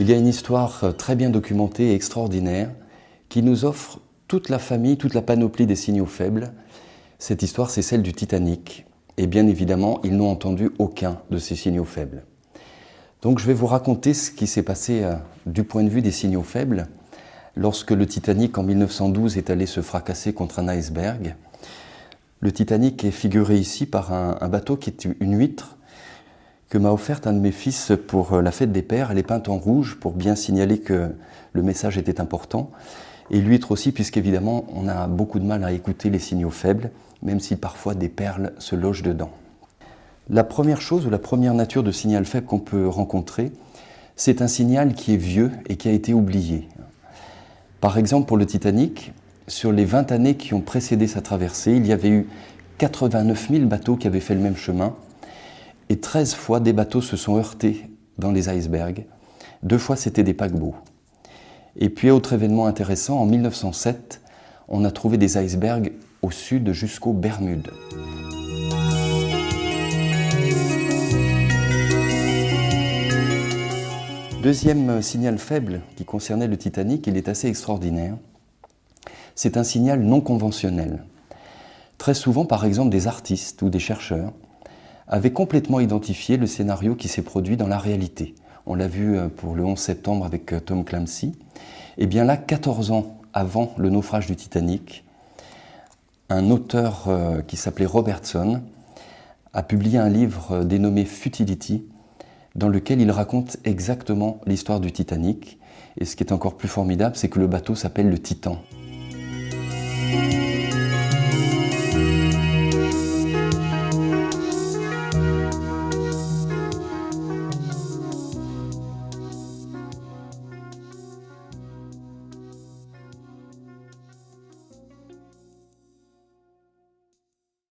Il y a une histoire très bien documentée et extraordinaire qui nous offre toute la famille, toute la panoplie des signaux faibles. Cette histoire, c'est celle du Titanic. Et bien évidemment, ils n'ont entendu aucun de ces signaux faibles. Donc je vais vous raconter ce qui s'est passé du point de vue des signaux faibles lorsque le Titanic, en 1912, est allé se fracasser contre un iceberg. Le Titanic est figuré ici par un bateau qui est une huître que m'a offerte un de mes fils pour la fête des pères. Elle est peinte en rouge pour bien signaler que le message était important. Et l'huître aussi, puisqu'évidemment, on a beaucoup de mal à écouter les signaux faibles, même si parfois des perles se logent dedans. La première chose ou la première nature de signal faible qu'on peut rencontrer, c'est un signal qui est vieux et qui a été oublié. Par exemple, pour le Titanic, sur les 20 années qui ont précédé sa traversée, il y avait eu 89 000 bateaux qui avaient fait le même chemin, et 13 fois des bateaux se sont heurtés dans les icebergs. 2 fois, c'était des paquebots. Et puis, autre événement intéressant, en 1907, on a trouvé des icebergs au sud jusqu'aux Bermudes. Deuxième signal faible qui concernait le Titanic, il est assez extraordinaire. C'est un signal non conventionnel. Très souvent, par exemple, des artistes ou des chercheurs avaient complètement identifié le scénario qui s'est produit dans la réalité. On l'a vu pour le 11 septembre avec Tom Clancy. Et bien là, 14 ans avant le naufrage du Titanic, un auteur qui s'appelait Robertson a publié un livre dénommé Futility, dans lequel il raconte exactement l'histoire du Titanic. Et ce qui est encore plus formidable, c'est que le bateau s'appelle le Titan.